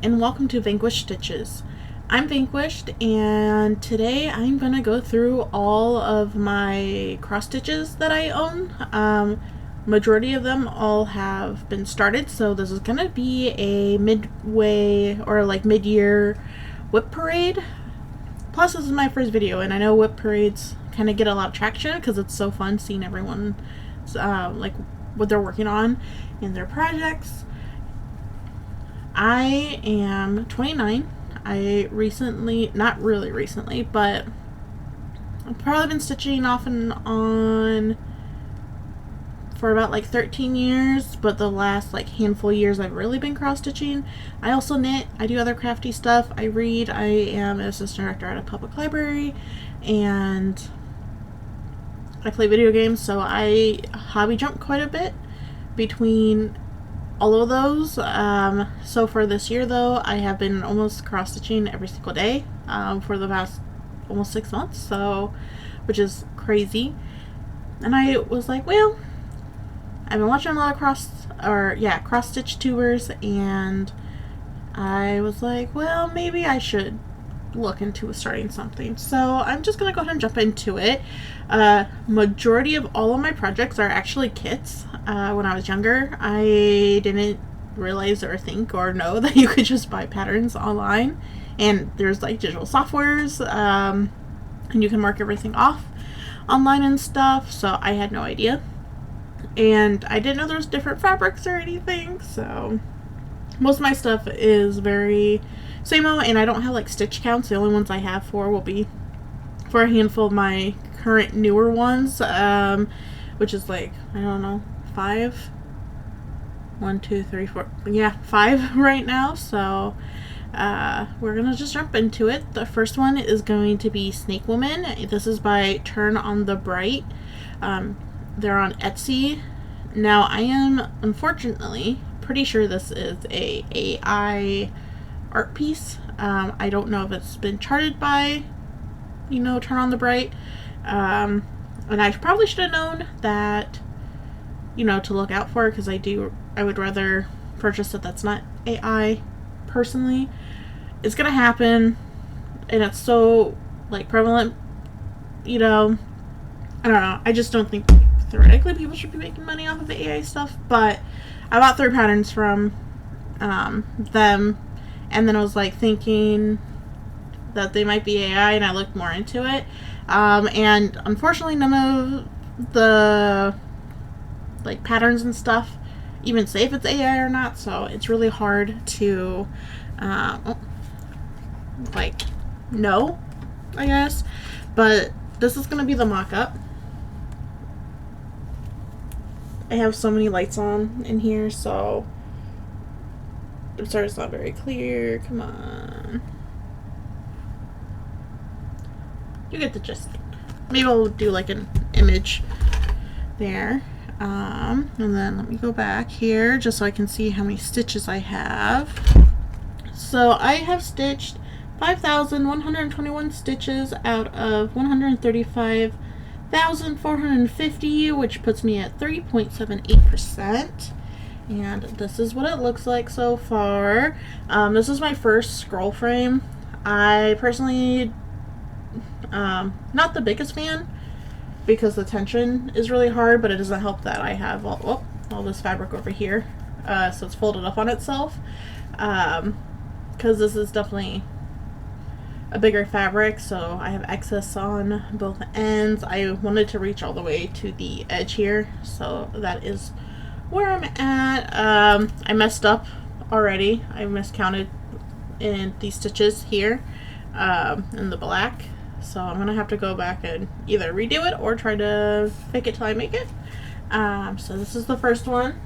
and welcome to Vanquished Stitches. I'm Vanquished, and today I'm going to go through all of my cross stitches that I own. Majority of them all have been started, so this is going to be a midway or like mid-year WIP Parade. Plus, this is my first video, and I know WIP Parades kind of get a lot of traction because it's so fun seeing everyone like what they're working on in their projects. I am 29. I recently, not really recently, but I've probably been stitching off and on for about like 13 years, but the last like handful of years I've really been cross stitching. I also knit, I do other crafty stuff, I read, I am an assistant director at a public library, and I play video games, so I hobby jump quite a bit between all of those. So for this year though, I have been almost cross stitching every single day for the past almost 6 months, so which is crazy. And I was like, well, I've been watching a lot of cross stitch tubers, and I was like, well, maybe I should look into starting something. So I'm just gonna go ahead and jump into it. Majority of all of my projects are actually kits. When I was younger, I didn't realize or think or know that you could just buy patterns online, and there's like digital softwares, and you can mark everything off online and stuff, so I had no idea, and I didn't know there was different fabrics or anything. So most of my stuff is very same-o, and I don't have like stitch counts. The only ones I have will be for a handful of my current newer ones, which is like, I don't know, 5, 1, 2, 3, 4, yeah, 5 right now. So we're gonna just jump into it. The first one is going to be Snake Woman. This is by Turn on the Bright. They're on Etsy. Now I am unfortunately pretty sure this is a AI art piece. I don't know if it's been charted by, Turn on the Bright, and I probably should have known that, to look out for, because I would rather purchase it that's not AI. Personally, it's gonna happen, and it's so like prevalent, I don't know, I just don't think theoretically people should be making money off of the AI stuff. But I bought 3 patterns from them, and then I was like thinking that they might be AI, and I looked more into it, and unfortunately none of the like patterns and stuff even say if it's AI or not, so it's really hard to like know, I guess. But this is gonna be the mock-up. I have so many lights on in here, so I'm sorry it's not very clear. Come on. You get the gist. Maybe I'll do like an image there. And then let me go back here just so I can see how many stitches I have. So I have stitched 5,121 stitches out of 135,450, which puts me at 30.78%. And this is what it looks like so far. This is my first scroll frame. I personally, not the biggest fan, because the tension is really hard, but it doesn't help that I have all this fabric over here, so it's folded up on itself, because this is definitely a bigger fabric, so I have excess on both ends. I wanted to reach all the way to the edge here, so that is where I'm at. I messed up already. I miscounted in these stitches here, in the black. So I'm gonna have to go back and either redo it or try to fake it till I make it. So this is the first one.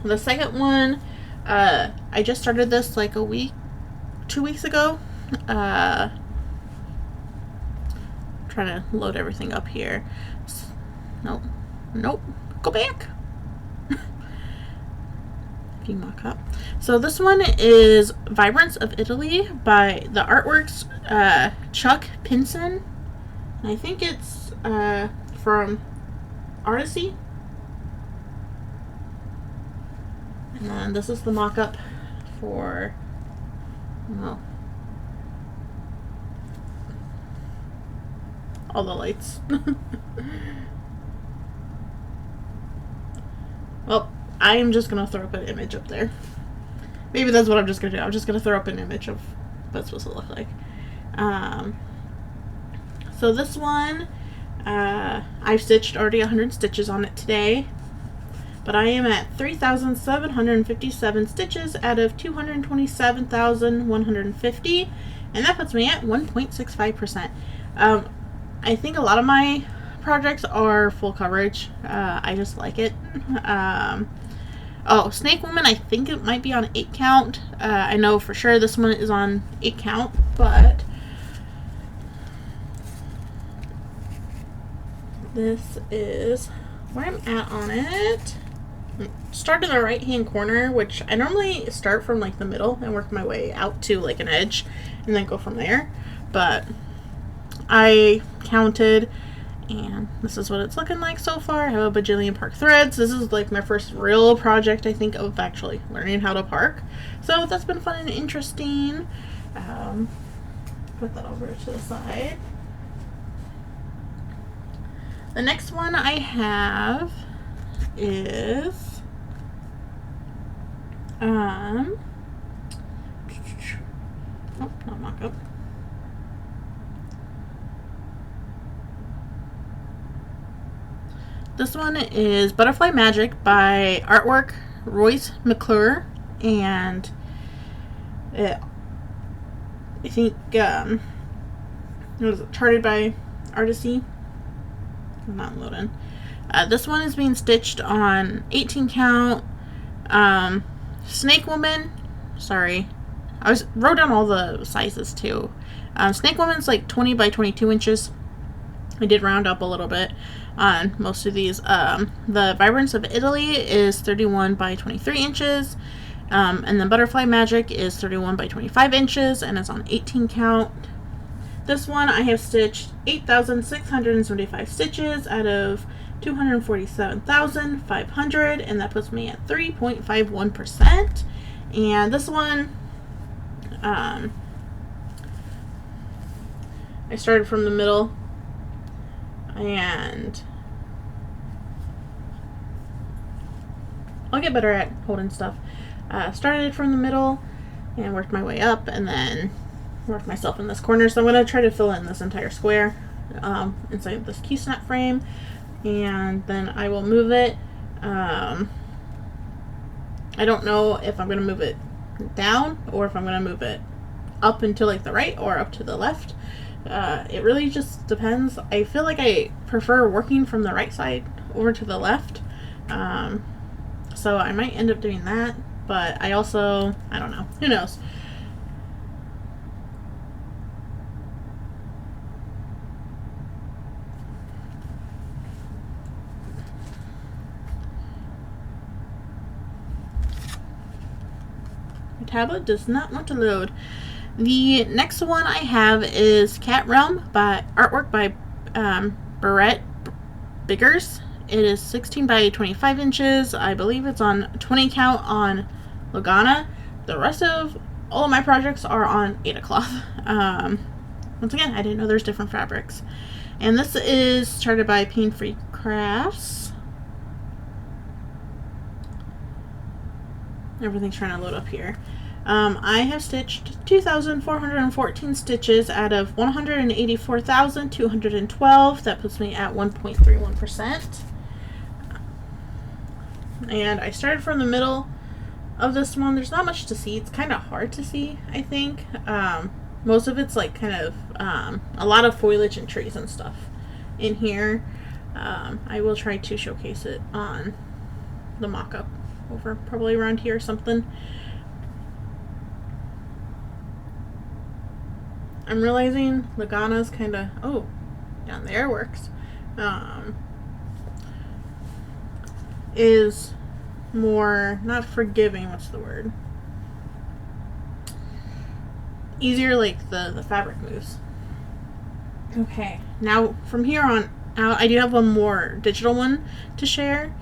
The second one, I just started this like 2 weeks ago. Trying to load everything up here. Nope, go back. Mock up. So this one is Vibrance of Italy by the artworks Chuck Pinson. And I think it's from Artisy. And then this is the mock-up for, well, all the lights. Well, I am just going to throw up an image up there. Maybe that's what I'm just going to do. I'm just going to throw up an image of what it's supposed to look like. So this one, I've stitched already 100 stitches on it today. But I am at 3,757 stitches out of 227,150. And that puts me at 1.65%. I think a lot of my projects are full coverage. I just like it. Oh, Snake Woman, I think it might be on 8 count. I know for sure this one is on 8 count, but this is where I'm at on it. Start in the right hand corner, which I normally start from like the middle and work my way out to like an edge and then go from there. But I counted, and this is what it's looking like so far. I have a bajillion park threads. This is like my first real project, I think, of actually learning how to park. So that's been fun and interesting. Put that over to the side. The next one I have is oh, not mock-up. This one is Butterfly Magic by Artwork Royce McClure, and I think it was charted by Artisy. I'm not loading. This one is being stitched on 18 count. Snake Woman, sorry, wrote down all the sizes too. Snake Woman's like 20 by 22 inches. I did round up a little bit on most of these. The Vibrance of Italy is 31 by 23 inches. And then Butterfly Magic is 31 by 25 inches and it's on 18 count. This one I have stitched 8,675 stitches out of 247,500, and that puts me at 3.51%. And this one, I started from the middle, and I'll get better at holding stuff. Started from the middle and worked my way up, and then worked myself in this corner. So I'm going to try to fill in this entire square inside this key snap frame, and then I will move it. I don't know if I'm going to move it down or if I'm going to move it up and to like the right or up to the left. It really just depends. I feel like I prefer working from the right side over to the left. So I might end up doing that, but I also, I don't know. Who knows? My tablet does not want to load. The next one I have is Cat Realm by artwork by Barrett Biggers. It is 16 by 25 inches. I believe it's on 20 count on Lagana. The rest of all of my projects are on Ada cloth. Once again, I didn't know there's different fabrics. And this is started by Pain Free Crafts. Everything's trying to load up here. I have stitched 2,414 stitches out of 184,212. That puts me at 1.31%. And I started from the middle of this one. There's not much to see. It's kind of hard to see, I think. Most of it's like kind of a lot of foliage and trees and stuff in here. I will try to showcase it on the mock-up over probably around here or something. I'm realizing Lagana's kind of, oh, down there works, is more, not forgiving, what's the word? Easier, like the fabric moves. Okay, now from here on out, I do have one more digital one to share.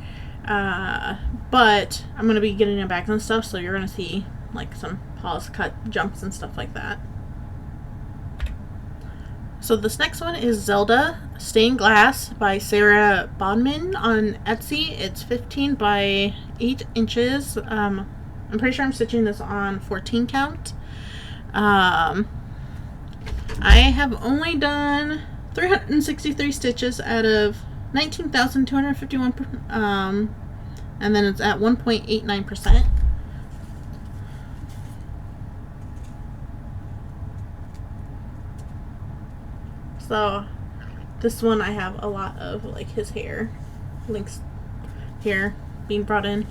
But I'm going to be getting it back and stuff, so you're going to see like some pause cut jumps and stuff like that. So this next one is Zelda Stained Glass by Sarah Bodman on Etsy. It's 15 by 8 inches. I'm pretty sure I'm stitching this on 14 count. I have only done 363 stitches out of 19,251, and then it's at 1.89%. So this one I have a lot of like his hair links here being brought in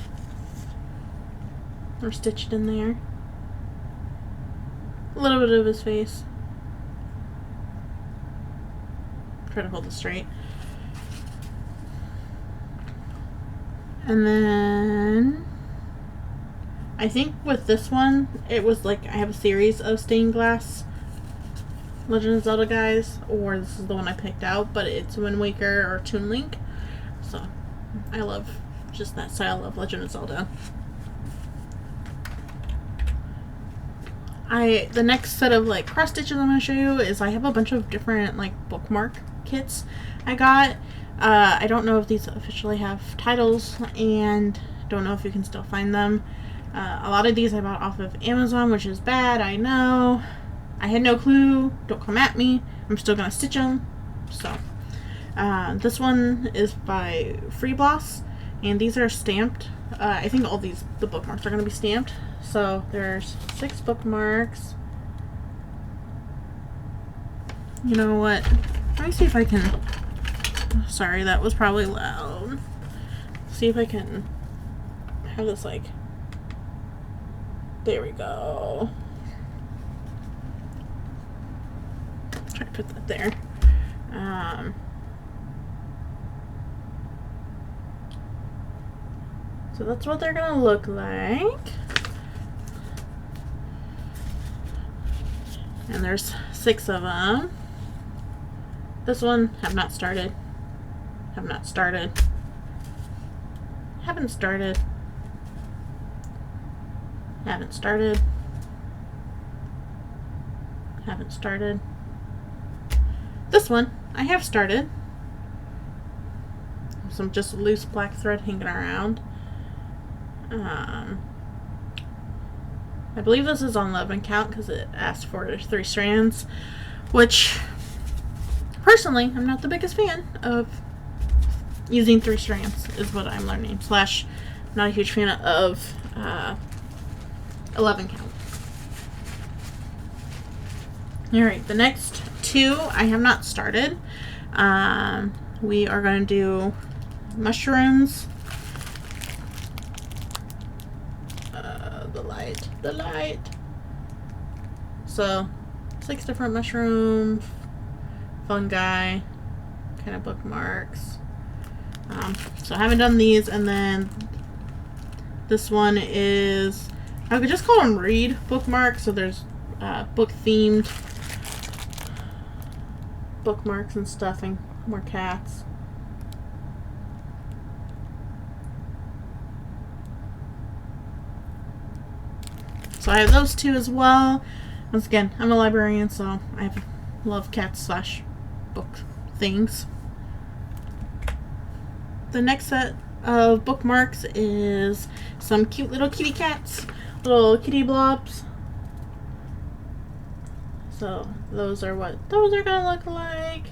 or stitched in there. A little bit of his face. Try to hold it straight. And then I think with this one it was like I have a series of stained glass Legend of Zelda guys, or this is the one I picked out, but it's Wind Waker or Toon Link. So I love just that style of Legend of Zelda. The next set of like cross stitches I'm going to show you is I have a bunch of different like bookmark kits I got. I don't know if these officially have titles, and don't know if you can still find them. A lot of these I bought off of Amazon, which is bad, I know. I had no clue. Don't come at me. I'm still going to stitch them. So, this one is by Freebloss, and these are stamped. I think all the bookmarks are going to be stamped. So, there's 6 bookmarks. You know what? Let me see if I can... Sorry, that was probably loud. See if I can have this like... There we go. Try to put that there. So that's what they're gonna look like. And there's 6 of them. This one, have not started. Have not started. Haven't started. Haven't started. Haven't started. This one, I have started. Some just loose black thread hanging around. I believe this is on 11 count because it asked for 3 strands, which personally I'm not the biggest fan of using 3 strands, is what I'm learning. / not a huge fan of 11 count. Alright, the next 2 I have not started. We are going to do mushrooms. The light. So 6 different mushroom fungi kind of bookmarks. So I haven't done these, and then this one is, I could just call them read bookmarks. So there's book themed bookmarks and stuff, and more cats. So I have those 2 as well. Once again, I'm a librarian, so I love cats / book things. The next set of bookmarks is some cute little kitty cats, little kitty blobs. So those are what those are gonna look like.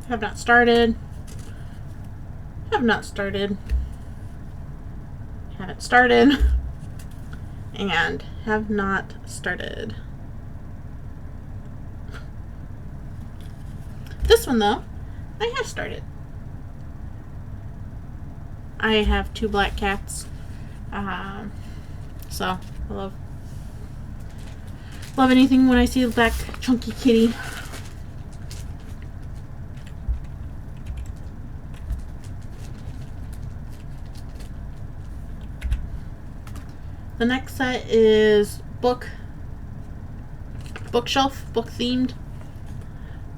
Have not started. Have not started. Haven't started. And have not started. This one though, I have started. I have 2 black cats. So I love anything when I see a black chunky kitty. The next set is bookshelf, book themed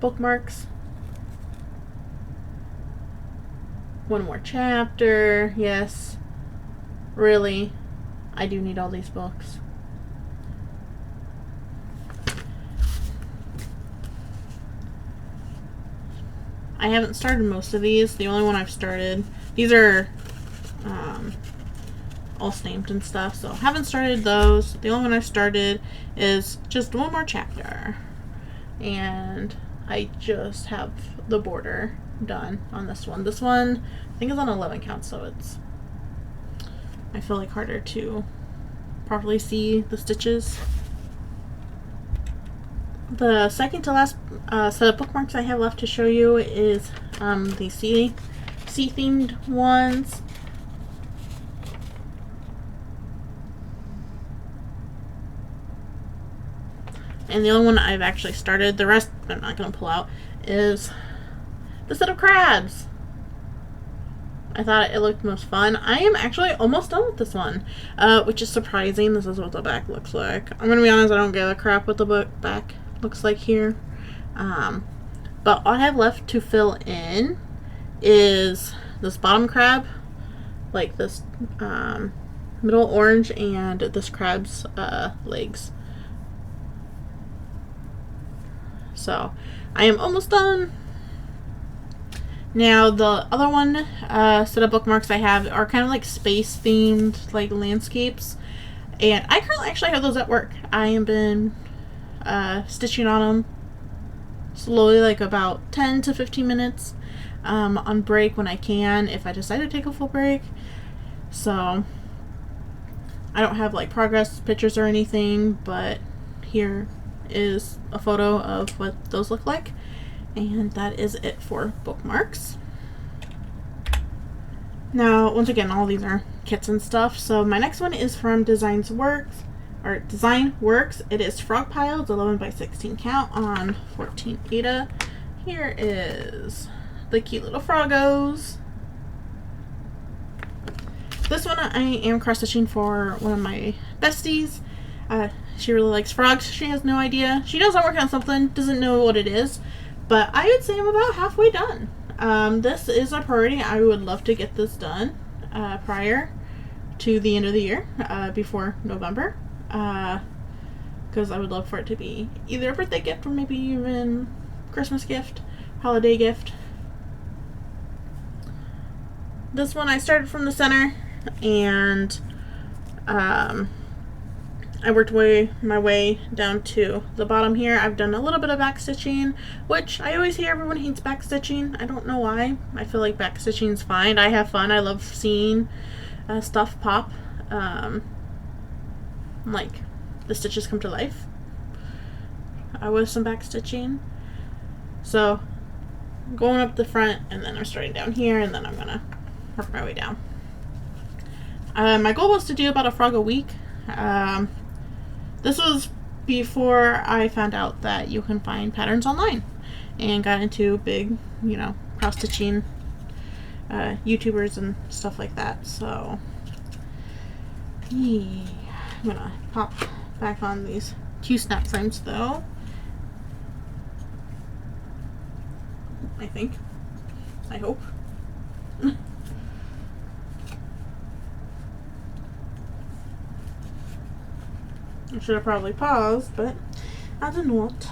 bookmarks. One more chapter. Yes. Really, I do need all these books. I haven't started most of these. The only one I've started, these are all stamped and stuff, so haven't started those. The only one I've started is just one more chapter, and I just have the border done on this one. This one I think is on 11 count, so it's, I feel like, harder to properly see the stitches. The second to last set of bookmarks I have left to show you is the sea themed ones. And the only one I've actually started, the rest I'm not going to pull out, is the set of crabs. I thought it looked most fun. I am actually almost done with this one, which is surprising. This is what the back looks like. I'm going to be honest, I don't give a crap what the back looks like here. But all I have left to fill in is this bottom crab, like this middle orange, and this crab's legs. So I am almost done. Now the other one set of bookmarks I have are kind of like space themed, like landscapes, and I currently actually have those at work. I have been stitching on them slowly, like about 10 to 15 minutes on break when I can, if I decide to take a full break. So I don't have like progress pictures or anything, but here is a photo of what those look like, and that is it for bookmarks. Now, once again, all these are kits and stuff. So my next one is from Design Works. It is Frog Pile. It's 11 by 16 count on 14 Ada. Here is the cute little froggos. This one I am cross stitching for one of my besties. She really likes frogs. She has no idea. She knows I'm working on something, doesn't know what it is, but I would say I'm about halfway done. This is a priority. I would love to get this done prior to the end of the year, before November, because I would love for it to be either a birthday gift or maybe even Christmas gift, holiday gift. This one I started from the center, and I worked my way down to the bottom here. I've done a little bit of back stitching, which I always hear everyone hates back stitching. I don't know why. I feel like back stitching is fine. I have fun. I love seeing stuff pop, like the stitches come to life with some back stitching. So going up the front, and then I'm starting down here, and then I'm gonna work my way down. My goal was to do about a frog a week. This was before I found out that you can find patterns online and got into big, cross-stitching YouTubers and stuff like that. So I'm gonna pop back on these Q-snap frames though. I hope. I should have probably paused, but I did not.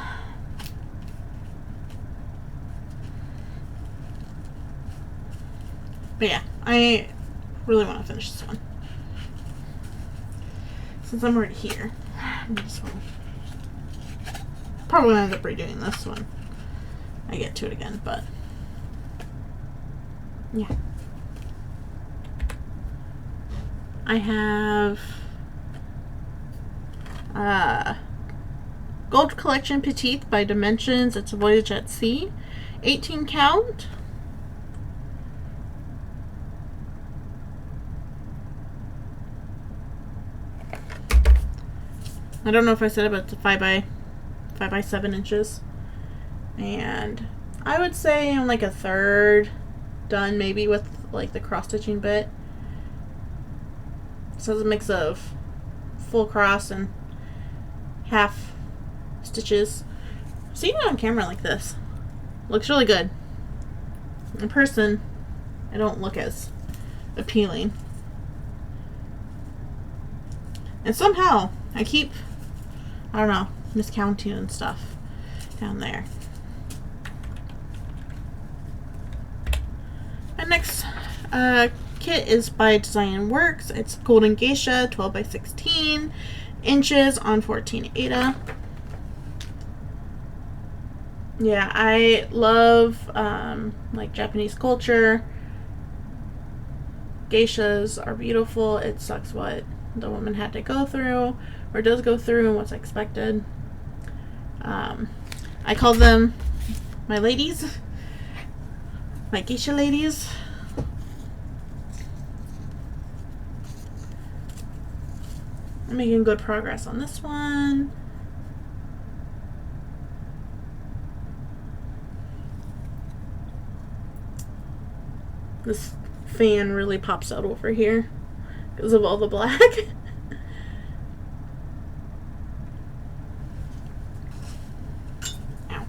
But yeah, I really want to finish this one. Since I'm already here, this one. Probably end up redoing this one. I get to it again, but yeah. I have Gold Collection Petite by Dimensions. It's a Voyage at Sea, 18 count. I don't know if I said it, but it's 5 by 7 inches. And I would say I'm like a third done, maybe, with like the cross stitching bit. So it's a mix of full cross and half stitches. Seeing it on camera like this, Looks really good. In person, I don't look as appealing. And somehow, I keep, I don't know, miscounting and stuff down there. My next kit is by Design Works. It's Golden Geisha, 12 by 16 inches on 14 Aida. Yeah, I love like Japanese culture. Geishas are beautiful. It sucks what the woman had to go through, or does go through, and what's expected. I call them my ladies, my geisha ladies. I'm making good progress on this one. This fan really pops out over here because of all the black. Ow.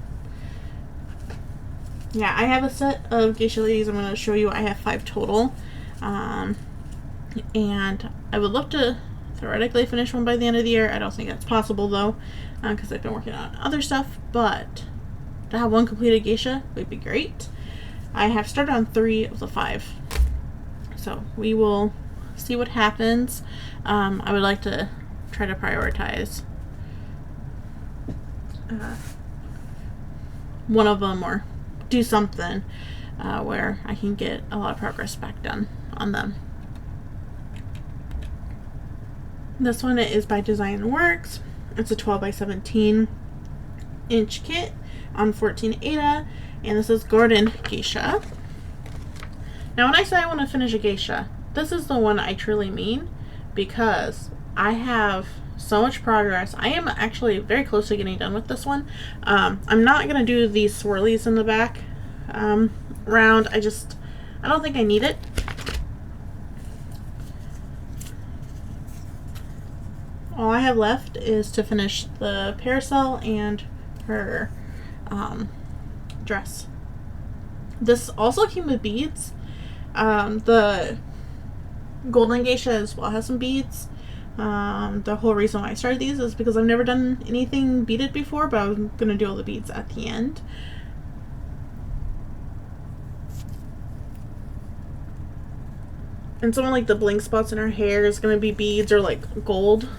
Yeah, I have a set of geisha ladies. I'm going to show you. I have 5 total. And I would love to theoretically finish one by the end of the year. I don't think that's possible though, because I've been working on other stuff, but to have one completed geisha would be great. I have started on 3 of the 5, so we will see what happens. I would like to try to prioritize one of them, or do something where I can get a lot of progress back done on them. This one is by Design Works. It's a 12 by 17 inch kit on 14 Aida, and this is Golden Geisha. Now when I say I want to finish a geisha, this is the one I truly mean, because I have so much progress. I am actually very close to getting done with this one. I'm not going to do these swirlies in the back round. I don't think I need it. All I have left is to finish the parasol and her dress. This also came with beads. The Golden Geisha as well has some beads. The whole reason why I started these is because I've never done anything beaded before, but I was going to do all the beads at the end. And some of like the bling spots in her hair is going to be beads or like gold.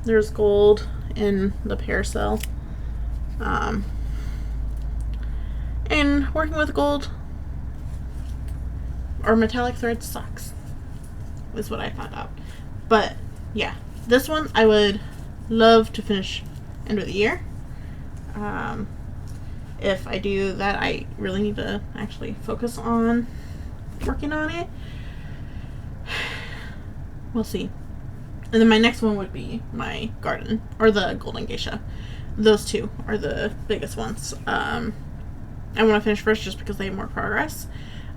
There's gold in the parasol. And working with gold or metallic thread sucks, is what I found out. But yeah, this one I would love to finish end of the year. If I do that, I really need to actually focus on working on it. We'll see. And then my next one would be my garden, or the Golden Geisha. Those two are the biggest ones. I want to finish first just because they have more progress.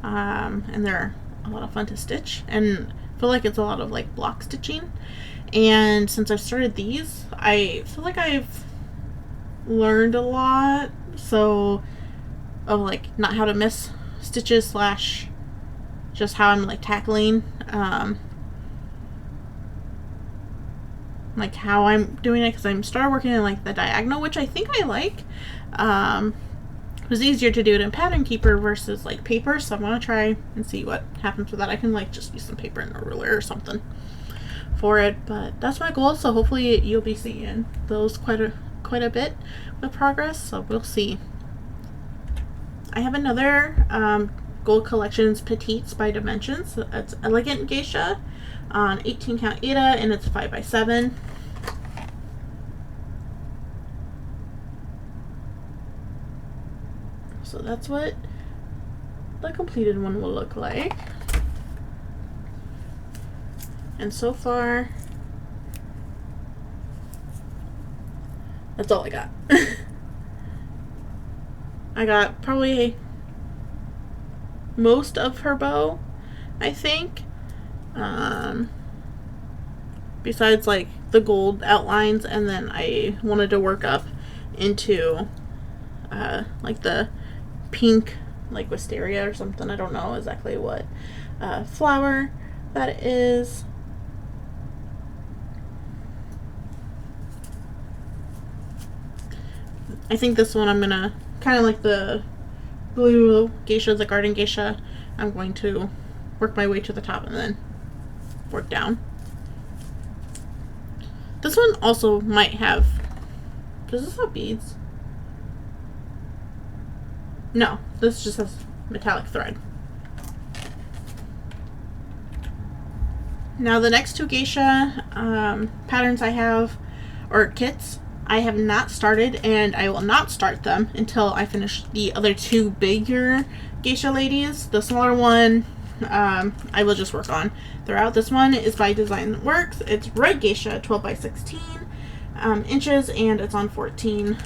And they're a lot of fun to stitch. And I feel like it's a lot of like block stitching. And since I've started these, I feel like I've learned a lot. So, of like not how to miss stitches slash just how I'm like tackling like how I'm doing it, because I'm started working in like the diagonal, which I think I like. It was easier to do it in Pattern Keeper versus like paper, so I'm gonna try and see what happens with that. I can like just use some paper and a ruler or something for it, but that's my goal. So hopefully you'll be seeing those quite a bit with progress. So we'll see. I have another Gold Collections Petites by Dimensions. It's Elegant Geisha on 18 count Aida, and it's 5 by 7. So that's what the completed one will look like. And so far, that's all I got. I got probably most of her bow, I think. Besides like the gold outlines, and then I wanted to work up into like the pink, like wisteria or something. I don't know exactly what flower that is. I think this one I'm gonna, kind of like the blue geisha, the garden geisha, I'm going to work my way to the top and then work down. This one also might have, does this have beads? No, this just has metallic thread. Now the next two geisha patterns I have, or kits, I have not started, and I will not start them until I finish the other two bigger geisha ladies. The smaller one I will just work on throughout. This one is by Design Works. It's red geisha, 12 by 16 inches, and it's on 14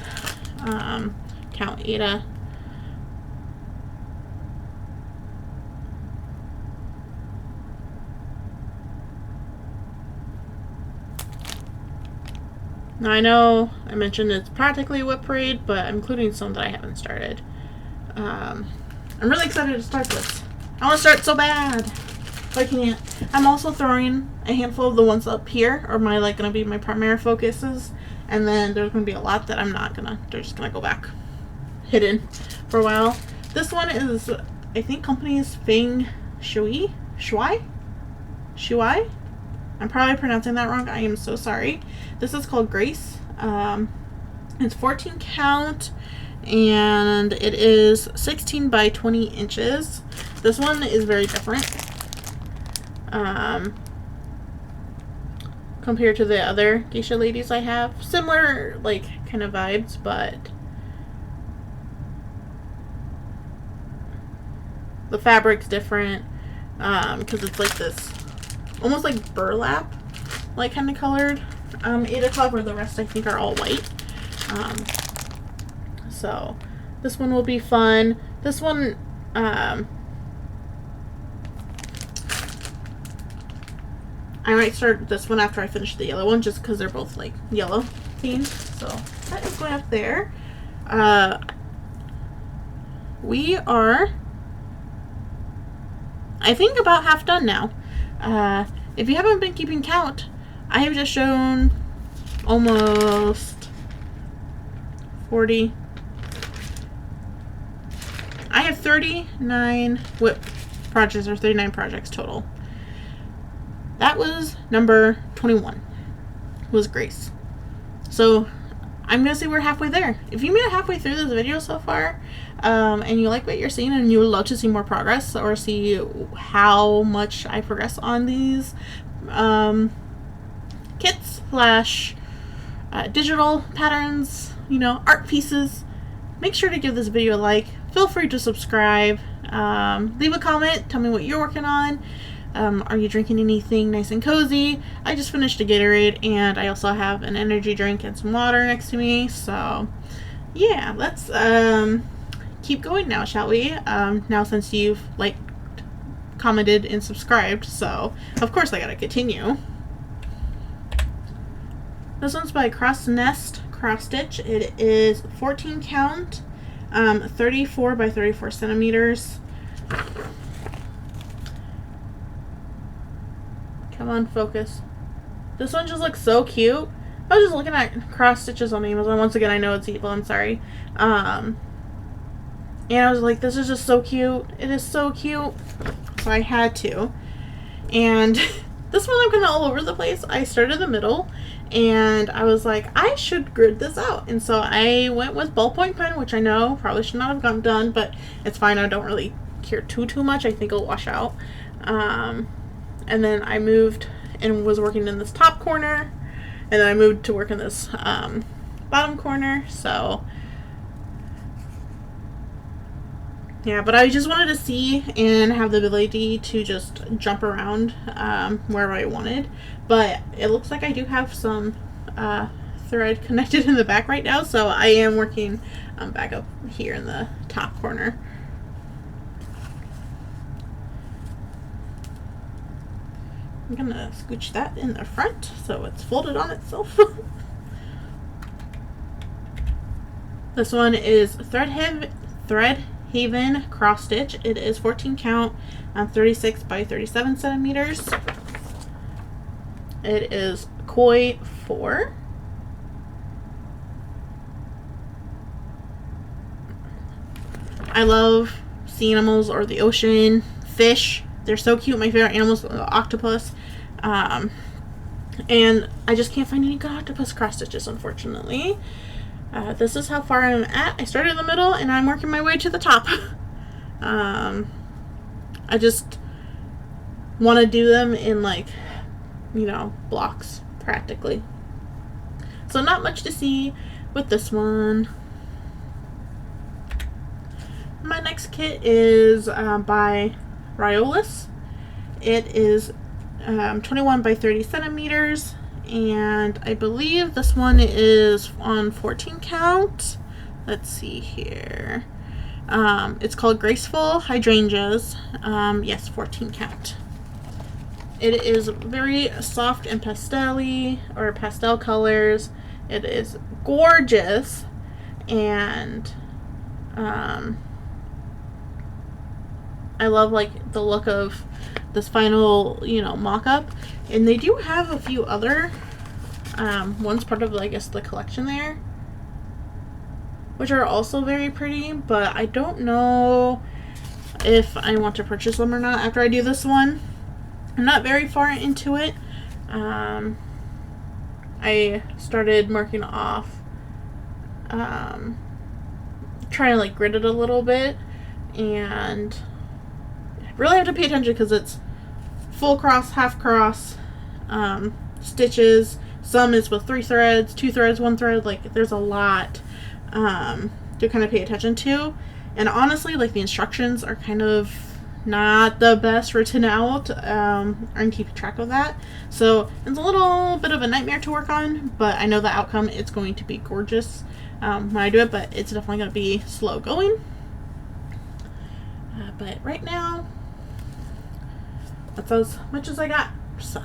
count Ada. Now I know I mentioned it's practically a WIP Parade, but I'm including some that I haven't started. I'm really excited to start this. I want to start so bad, but I can't. I'm also throwing a handful of the ones up here, are my going to be my primary focuses, and then there's going to be a lot that I'm not gonna. They're just gonna go back hidden for a while. This one is, I think, company's Feng Shui. I'm probably pronouncing that wrong. I am so sorry. This is called Grace. It's 14 count, and it is 16 by 20 inches. This one is very different compared to the other geisha ladies I have. Similar, like, kind of vibes, but the fabric's different because it's like this almost like burlap, like, kind of colored Ada cloth, where the rest I think are all white. So this one will be fun. This one I might start this one after I finish the yellow one, just because they're both like yellow themed. So that is going up there. We are, I think, about half done now. If you haven't been keeping count, I have just shown almost 40. I have 39 WIP projects, or 39 projects total. That was number 21, was Grace. So I'm gonna say we're halfway there. If you made it halfway through this video so far, and you like what you're seeing and you would love to see more progress or see how much I progress on these kits slash digital patterns, you know, art pieces, make sure to give this video a like. Feel free to subscribe. Leave a comment. Tell me what you're working on. Are you drinking anything nice and cozy? I just finished a Gatorade, and I also have an energy drink and some water next to me. So yeah, let's keep going now, shall we? Now since you've liked, commented, and subscribed, so of course I gotta continue. This one's by Cross Nest Cross Stitch. It is 14 count, 34 by 34 centimeters. Come on, focus. This one just looks so cute. I was just looking at cross stitches on Amazon. Once again, I know it's evil. I'm sorry. And I was like, this is just so cute. It is so cute. So I had to. And this one I'm kind of all over the place. I started in the middle, and I was like, I should grid this out. And so I went with ballpoint pen, which I know probably should not have gotten done, but it's fine. I don't really care too much. I think it'll wash out. And then I moved and was working in this top corner, and then I moved to work in this bottom corner. So yeah, but I just wanted to see and have the ability to just jump around wherever I wanted. But it looks like I do have some thread connected in the back right now, so I am working back up here in the top corner. I'm gonna scooch that in the front so it's folded on itself. This one is Thread Haven cross stitch. It is 14 count on 36 by 37 centimeters. It is Koi 4. I love sea animals or the ocean. Fish, they're so cute. My favorite animals, octopus. And I just can't find any good octopus cross stitches, unfortunately. This is how far I'm at. I started in the middle and I'm working my way to the top. I just want to do them in, like, you know, blocks practically. So not much to see with this one. My next kit is by Riolis. It is 21 by 30 centimeters, and I believe this one is on 14 count. Let's see here. It's called Graceful Hydrangeas. Yes, 14 count. It is very soft and pastel-y, or pastel colors. It is gorgeous, and I love, like, the look of this final, you know, mock-up. And they do have a few other ones part of, I guess, the collection there, which are also very pretty, but I don't know if I want to purchase them or not after I do this one. I'm not very far into it. I started marking off, trying to, like, grid it a little bit, and really have to pay attention because it's full cross, half cross, stitches. Some is with 3 threads, 2 threads, 1 thread. Like, there's a lot to kind of pay attention to. And honestly, like, the instructions are kind of not the best written out. I'm keeping track of that. So it's a little bit of a nightmare to work on, but I know the outcome, it's going to be gorgeous when I do it, but it's definitely going to be slow going. But right now, that's as much as I got. So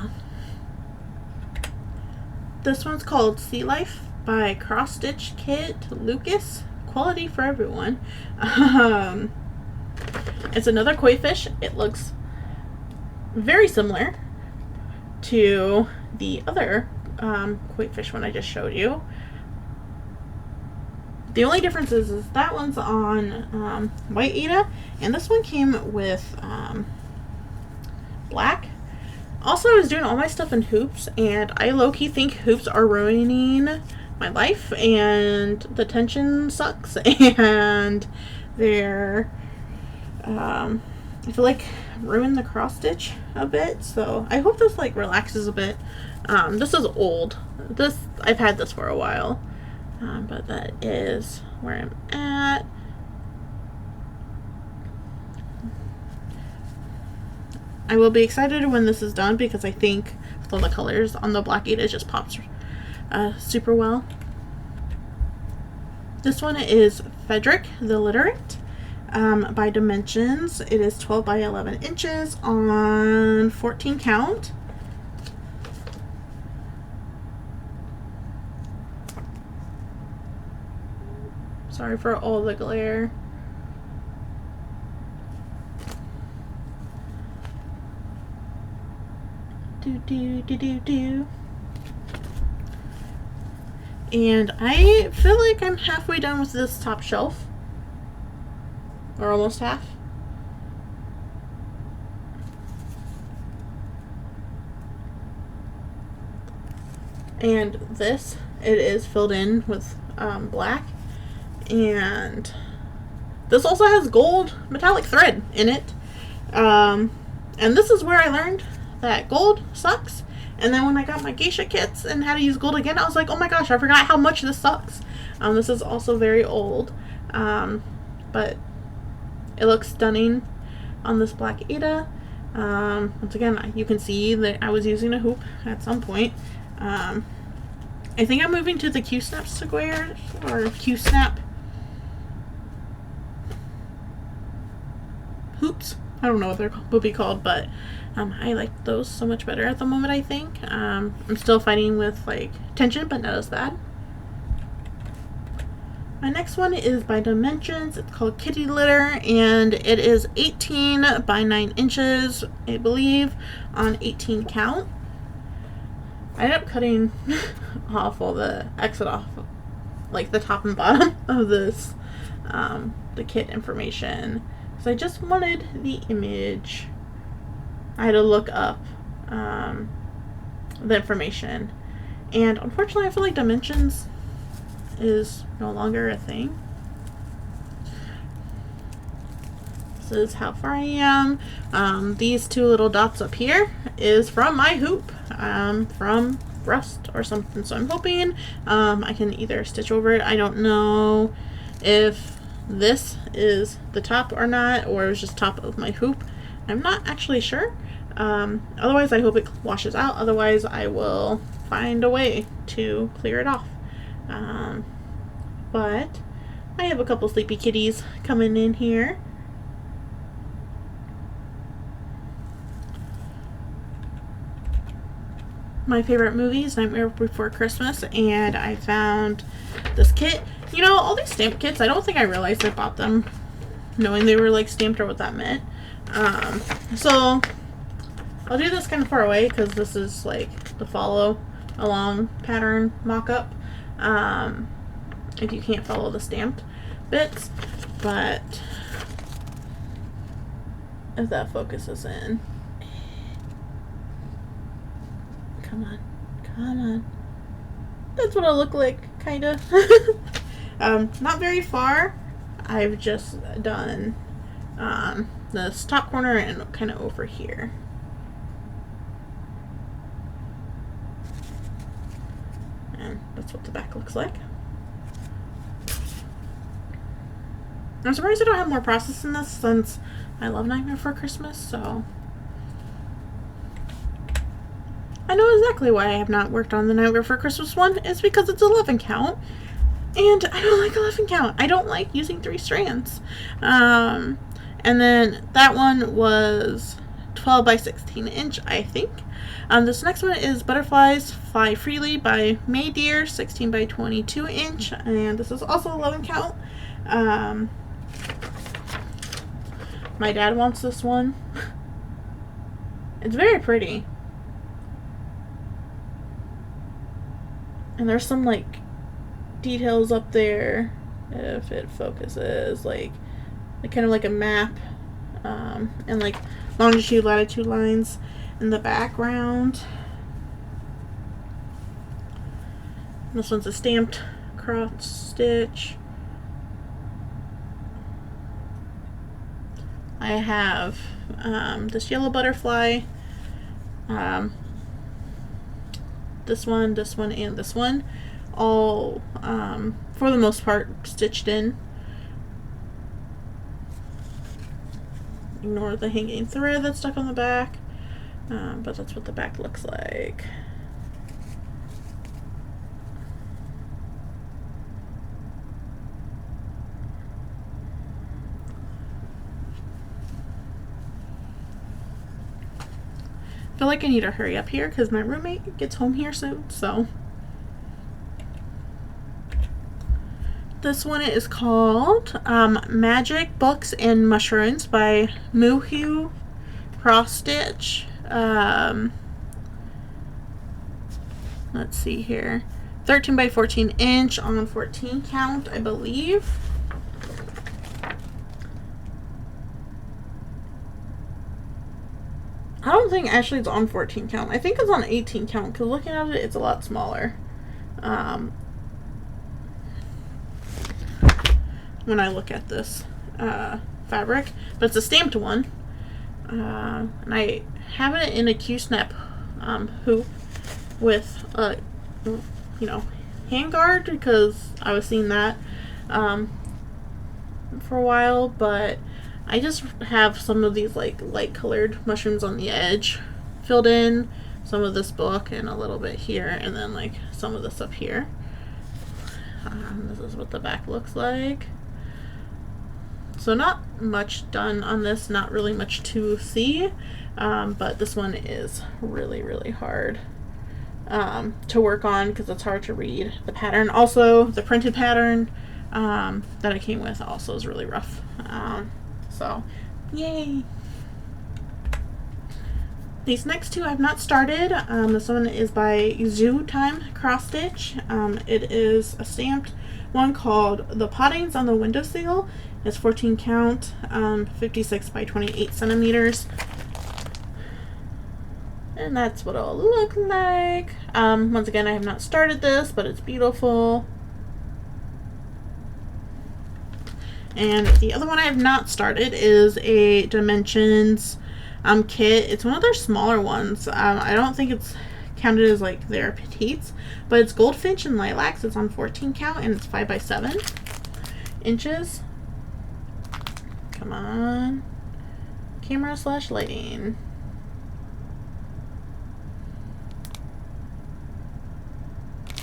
this one's called Sea Life by Cross Stitch Kit Lucas. Quality for everyone. It's another koi fish. It looks very similar to the other koi fish one I just showed you. The only difference is that one's on white Aida, and this one came with black. Also, I was doing all my stuff in hoops, and I low-key think hoops are ruining my life, and the tension sucks, and they're I feel like ruin the cross stitch a bit. So I hope this, like, relaxes a bit. This is old. I've had this for a while. But that is where I'm at. I will be excited when this is done because I think with all the colors on the black Aida, it just pops super well. This one is Frederick the Literate by Dimensions. It is 12 by 11 inches on 14 count. Sorry for all the glare. And I feel like I'm halfway done with this top shelf. Or almost half. And this, it is filled in with black. And this also has gold metallic thread in it. And this is where I learned that gold sucks. And then when I got my geisha kits and had to use gold again, I was like, oh my gosh, I forgot how much this sucks. This is also very old. But it looks stunning on this black Aida. Once again, you can see that I was using a hoop at some point. I think I'm moving to the Q-snap square, or Q-snap hoops. I don't know what they're would be called, but I like those so much better at the moment, I think. I'm still fighting with, like, tension, but not as bad. My next one is by Dimensions. It's called Kitty Litter, and it is 18 by 9 inches, I believe, on 18 count. I ended up cutting off all the exit off, like the top and bottom of this, the kit information, because I just wanted the image. I had to look up the information, and unfortunately I feel like Dimensions is no longer a thing. This is how far I am. These two little dots up here is from my hoop, from rust or something, so I'm hoping I can either stitch over it. I don't know if this is the top or not, or it was just top of my hoop. I'm not actually sure. Otherwise I hope it washes out, otherwise I will find a way to clear it off. But I have a couple sleepy kitties coming in here. My favorite movie is Nightmare Before Christmas, and I found this kit. You know, all these stamp kits, I don't think I realized I bought them knowing they were like stamped or what that meant. So I'll do this kind of far away because this is like the follow along pattern mock-up. If you can't follow the stamped bits, but if that focuses in, come on, come on, that's what I look like, kind of. Not very far. I've just done this top corner and kind of over here. And that's what the back looks like. I'm surprised I don't have more process in this, since I love Nightmare Before Christmas, so I know exactly why I have not worked on the Nightmare Before Christmas one. It's because it's 11 count, and I don't like 11 count. I don't like using 3 strands. And then that one was 12 by 16 inch, I think. This next one is Butterflies Fly Freely by Midyear, 16 by 22 inch, and this is also 11 count. My dad wants this one. It's very pretty. And there's some like details up there, if it focuses, like kind of like a map, and like longitude, latitude lines in the background. This one's a stamped cross stitch. I have this yellow butterfly, this one, and this one, all for the most part stitched in. Ignore the hanging thread that's stuck on the back, but that's what the back looks like. I feel like I need to hurry up here because my roommate gets home here soon, so. This one is called Magic Books and Mushrooms by Moohoo Cross Stitch. Let's see here. 13 by 14 inch on 14 count, I believe. I don't think actually it's on 14 count. I think it's on 18 count because looking at it, it's a lot smaller. When I look at this fabric, but it's a stamped one. And I have it in a Q-snap hoop with a, you know, hand guard because I was seeing that for a while, but I just have some of these like light colored mushrooms on the edge filled in, some of this book and a little bit here, and then like some of this up here. This is what the back looks like. So not much done on this, not really much to see, but this one is really, really hard to work on because it's hard to read the pattern. Also, the printed pattern that it came with also is really rough. So yay. These next two I've not started. This one is by Zoo Time Cross Stitch. It is a stamped one called The Pottings on the Windowsill. It's 14 count, 56 by 28 centimeters. And that's what it'll look like. Once again, I have not started this, but it's beautiful. And the other one I have not started is a Dimensions kit. It's one of their smaller ones. I don't think it's counted as like their petites, but it's Goldfinch and Lilacs. It's on 14 count and it's 5 by 7 inches. Come on. Camera / lighting.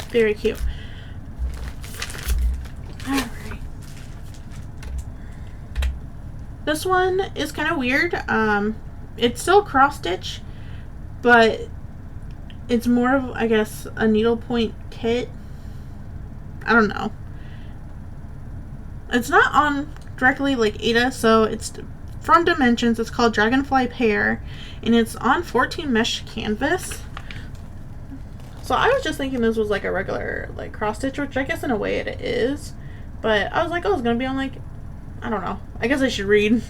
Very cute. Alright. This one is kind of weird. It's still cross stitch, but it's more of, I guess, a needlepoint kit. I don't know. It's not on directly like Ada, so it's from Dimensions. It's called Dragonfly Pear, and it's on 14 mesh canvas. So I was just thinking this was like a regular like cross stitch, which I guess in a way it is, but I was like, oh, it's gonna be on like, I don't know. I guess I should read.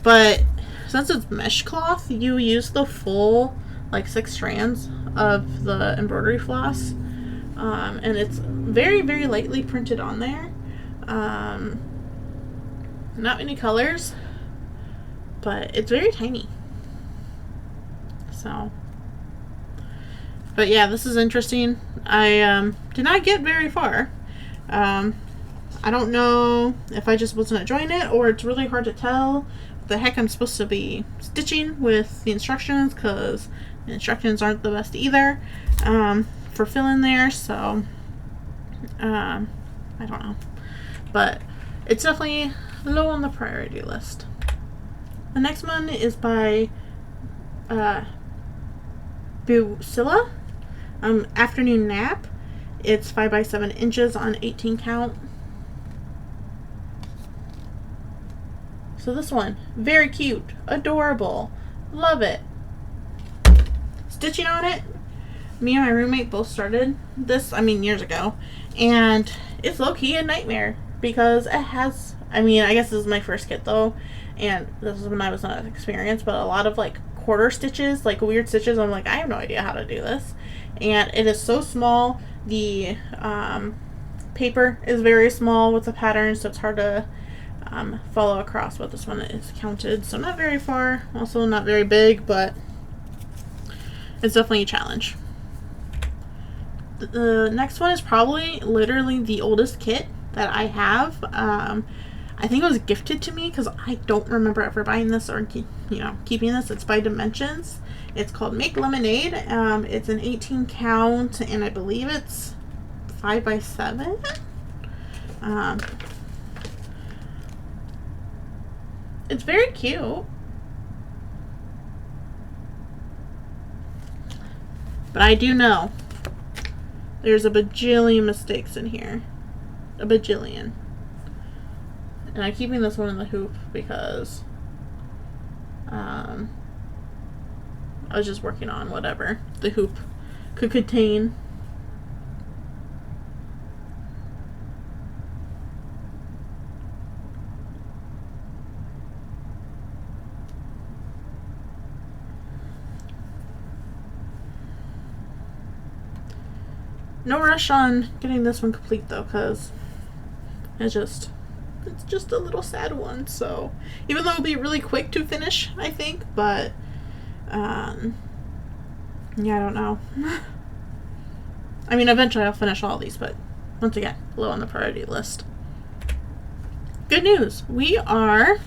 But since it's mesh cloth, you use the full like 6 strands of the embroidery floss, and it's very, very lightly printed on there. Not many colors, but it's very tiny. So, but yeah, this is interesting. I did not get very far. I don't know if I just wasn't enjoying it, or it's really hard to tell what the heck I'm supposed to be stitching with the instructions, because the instructions aren't the best either for filling there. So I don't know, but it's definitely low on the priority list. The next one is by Busilla, Afternoon Nap. It's 5 by 7 inches on 18 count. So this one, very cute, adorable, love it. Stitching on it, me and my roommate both started this, years ago, and it's low-key a nightmare because it has, I guess this is my first kit though, and this is when I was not experienced, but a lot of like quarter stitches, like weird stitches. I'm like, I have no idea how to do this, and it is so small. The paper is very small with the pattern, so it's hard to follow across, but this one is counted, so not very far, also not very big, but it's definitely a challenge. The next one is probably literally the oldest kit that I have. I think it was gifted to me because I don't remember ever buying this or keeping this. It's by Dimensions. It's called Make Lemonade. It's an 18 count, and I believe it's 5 by 7. It's very cute, but I do know there's a bajillion mistakes in here. A bajillion. And I'm keeping this one in the hoop because I was just working on whatever the hoop could contain. No rush on getting this one complete though, because it's just a little sad one. So even though it'll be really quick to finish, I think, but yeah, I don't know. Eventually I'll finish all these, but once again, low on the priority list. Good news, we are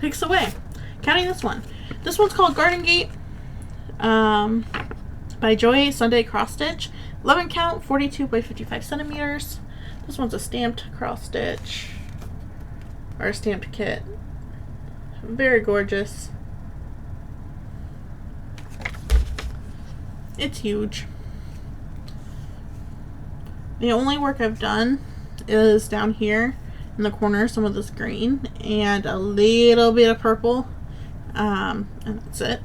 weeks away. Counting this one. This one's called Garden Gate. By Joy Sunday Cross Stitch, 11 count, 42 by 55 centimeters. This one's a stamped cross stitch, or a stamped kit. Very gorgeous. It's huge. The only work I've done is down here in the corner, some of this green and a little bit of purple, and that's it.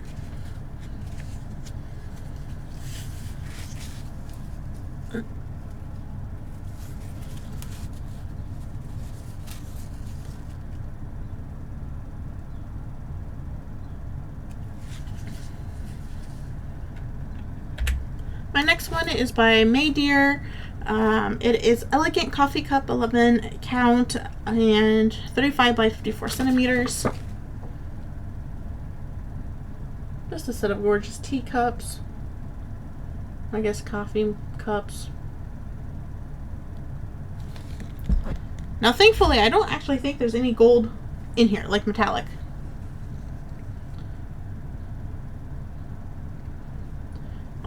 My next one is by Midyear. It is Elegant Coffee Cup, 11 count, and 35 by 54 centimeters. Just a set of gorgeous teacups. I guess coffee cups. Now, thankfully, I don't actually think there's any gold in here, like metallic.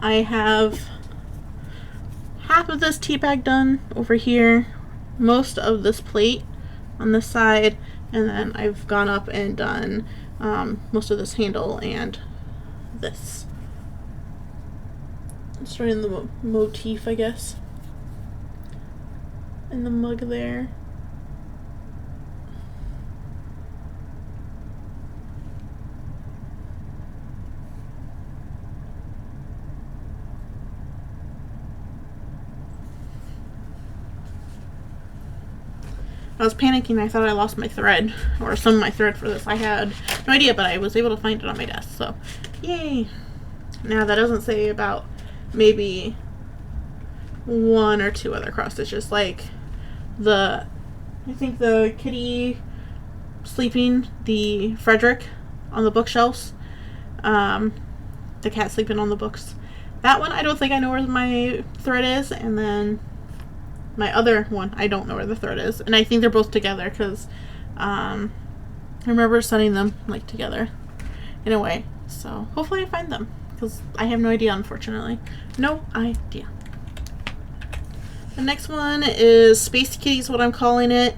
I have half of this tea bag done over here, most of this plate on this side, and then I've gone up and done most of this handle and this. Starting the motif, I guess, in the mug there. I was panicking. I thought I lost my thread, or some of my thread for this. I had no idea, but I was able to find it on my desk, so yay. Now that doesn't say about maybe 1 or 2 other cross stitches, like I think the kitty sleeping, the Frederick on the bookshelves, the cat sleeping on the books. That one, I don't think I know where my thread is, and then my other one, I don't know where the thread is, and I think they're both together because I remember setting them like together in a way. So hopefully I find them because I have no idea, unfortunately. No idea. The next one is Space Kitty is what I'm calling it.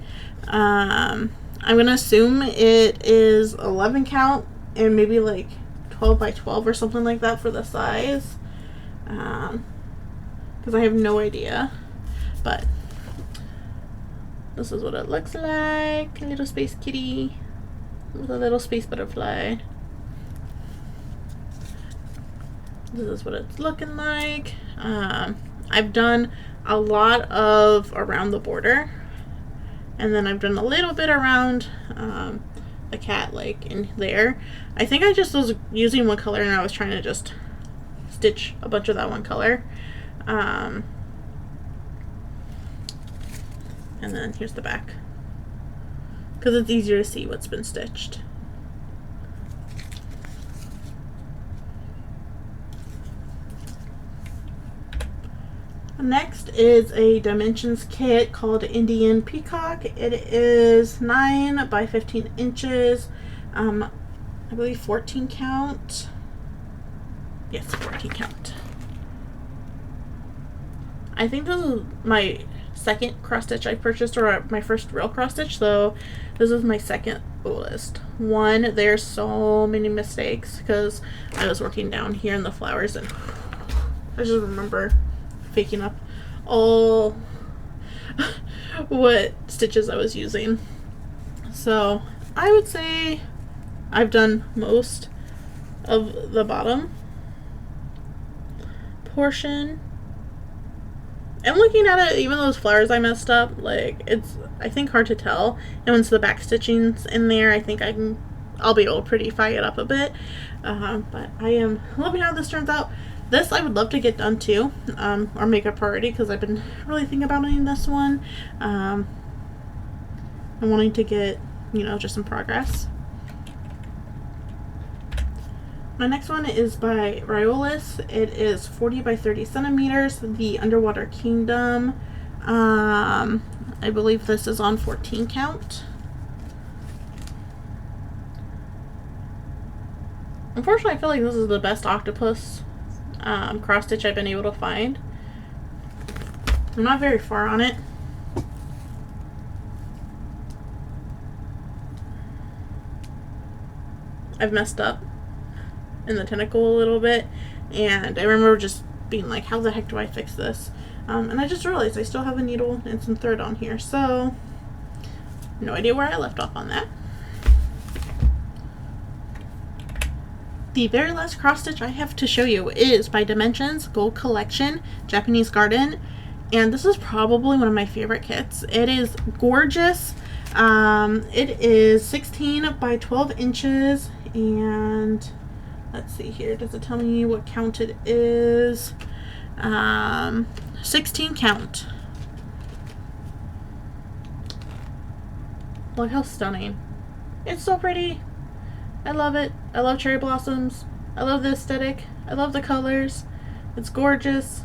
I'm gonna assume it is 11 count and maybe like 12 by 12 or something like that for the size, because I have no idea. But this is what it looks like. A little space kitty with a little space butterfly. This is what it's looking like. I've done a lot of around the border, and then I've done a little bit around the cat, like in there. I think I just was using one color and I was trying to just stitch a bunch of that one color. And then here's the back, because it's easier to see what's been stitched. Next is a dimensions kit called Indian Peacock. It is 9 by 15 inches. I believe 14 count. Yes, 14 count. I think this is my second cross stitch I purchased, or my first real cross stitch, so this is my second oldest one. There's so many mistakes because I was working down here in the flowers, and I just remember faking up all what stitches I was using. So I would say I've done most of the bottom portion. And looking at it, even those flowers I messed up, like, it's, I think, hard to tell. And once the back stitching's in there, I think I'll be able to prettify it up a bit. But I am loving how this turns out. This I would love to get done too, or make a priority, because I've been really thinking about doing this one. I'm wanting to get, you know, just some progress. My next one is by Riolis. It is 40 by 30 centimeters, the Underwater Kingdom. I believe this is on 14 count. Unfortunately, I feel like this is the best octopus cross stitch I've been able to find. I'm not very far on it. I've messed up in the tentacle a little bit, and I remember just being like, how the heck do I fix this? And I just realized I still have a needle and some thread on here, so no idea where I left off on that. The very last cross stitch I have to show you is by Dimensions Gold Collection Japanese Garden, and this is probably one of my favorite kits. It is gorgeous. It is 16 by 12 inches, and let's see here, does it tell me what count it is? 16 count. Look how stunning. It's so pretty. I love it. I love cherry blossoms. I love the aesthetic. I love the colors. It's gorgeous.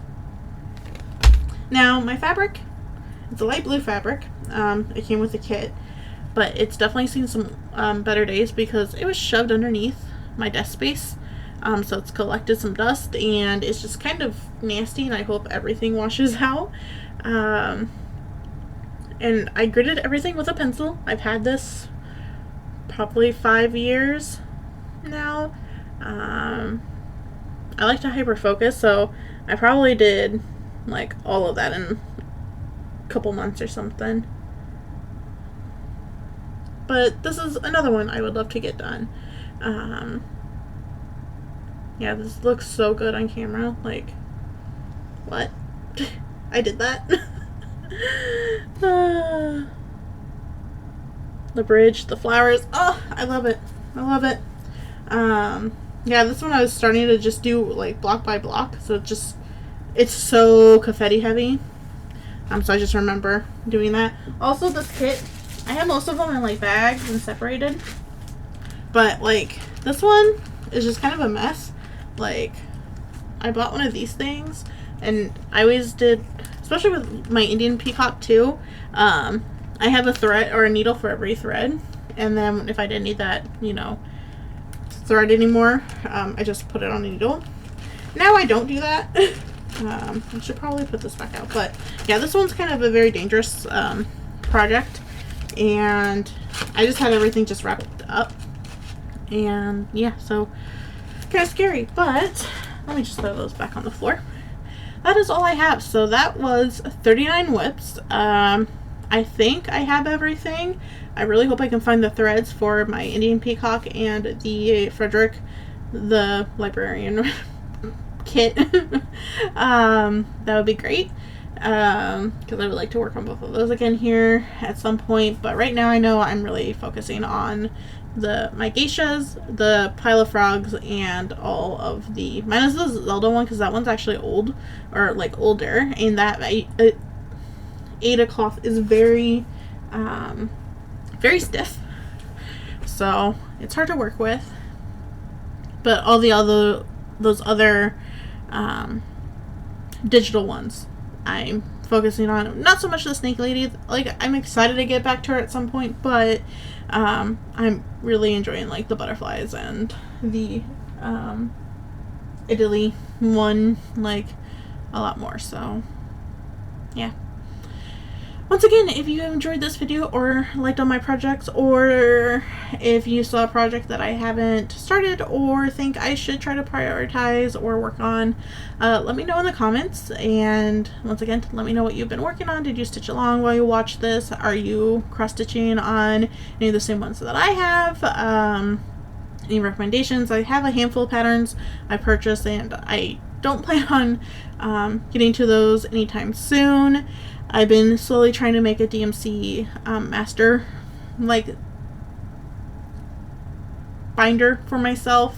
Now, my fabric, it's a light blue fabric. It came with the kit, but it's definitely seen some better days because it was shoved underneath my desk space. So it's collected some dust and it's just kind of nasty, and I hope everything washes out. And I gridded everything with a pencil. I've had this probably 5 years now. I like to hyper focus, so I probably did like all of that in a couple months or something. But this is another one I would love to get done. Yeah, this looks so good on camera. Like, what? I did that. The bridge, the flowers. Oh, I love it. I love it. Yeah, this one I was starting to just do like block by block. So it's so confetti heavy. So I just remember doing that. Also, this kit, I have most of them in like bags and separated. But like this one is just kind of a mess. Like, I bought one of these things, and I always did, especially with my Indian peacock too, I have a thread or a needle for every thread, and then if I didn't need that, you know, thread anymore, I just put it on a needle. Now I don't do that. I should probably put this back out, but yeah, this one's kind of a very dangerous project, and I just had everything just wrapped up, and yeah, so kind of scary. But let me just throw those back on the floor. That is all I have. So that was 39 whips. I think I have everything. I really hope I can find the threads for my Indian peacock and the Frederick the librarian kit. That would be great, because I would like to work on both of those again here at some point. But right now I know I'm really focusing on my geishas, the pile of frogs, and all of the, minus the Zelda one, because that one's actually old, or like older, and that Ada cloth is very very stiff, so it's hard to work with. But all those other digital ones I'm focusing on. Not so much the snake lady. Like, I'm excited to get back to her at some point, but I'm really enjoying like the butterflies and the Italy one like a lot more. So yeah. Once again, if you enjoyed this video or liked all my projects, or if you saw a project that I haven't started or think I should try to prioritize or work on, let me know in the comments. And once again, let me know what you've been working on. Did you stitch along while you watch this? Are you cross-stitching on any of the same ones that I have? Any recommendations? I have a handful of patterns I purchased, and I don't plan on getting to those anytime soon. I've been slowly trying to make a DMC master like binder for myself,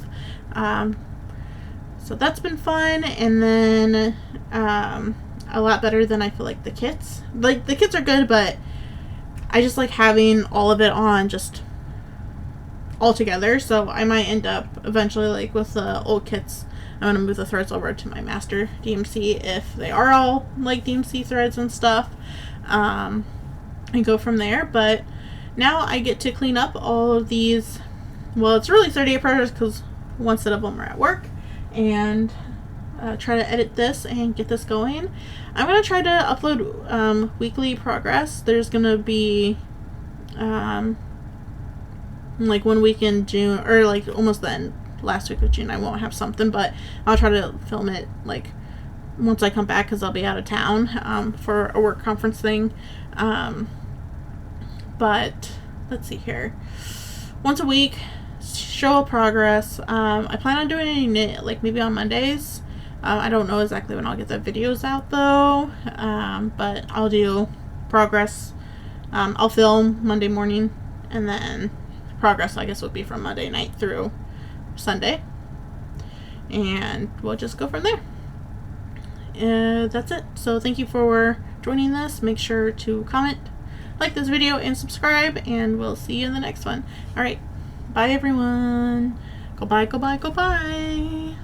so that's been fun. And then a lot better than I feel like the kits. Like, the kits are good, but I just like having all of it on just all together. So I might end up eventually, like with the old kits, I'm going to move the threads over to my master DMC if they are all like DMC threads and stuff, and go from there. But now I get to clean up all of these. Well, it's really 38 projects because one set of them are at work, and try to edit this and get this going. I'm going to try to upload weekly progress. There's going to be like 1 week in June, or like almost the last week of June I won't have something, but I'll try to film it like once I come back, because I'll be out of town for a work conference thing. But let's see here. Once a week, show progress. I plan on doing it like maybe on Mondays. I don't know exactly when I'll get the videos out though, but I'll do progress. I'll film Monday morning, and then progress I guess would be from Monday night through Sunday, and we'll just go from there. That's it. So thank you for joining this. Make sure to comment, like this video, and subscribe, and we'll see you in the next one. Alright, bye everyone. Go bye, go bye, go bye.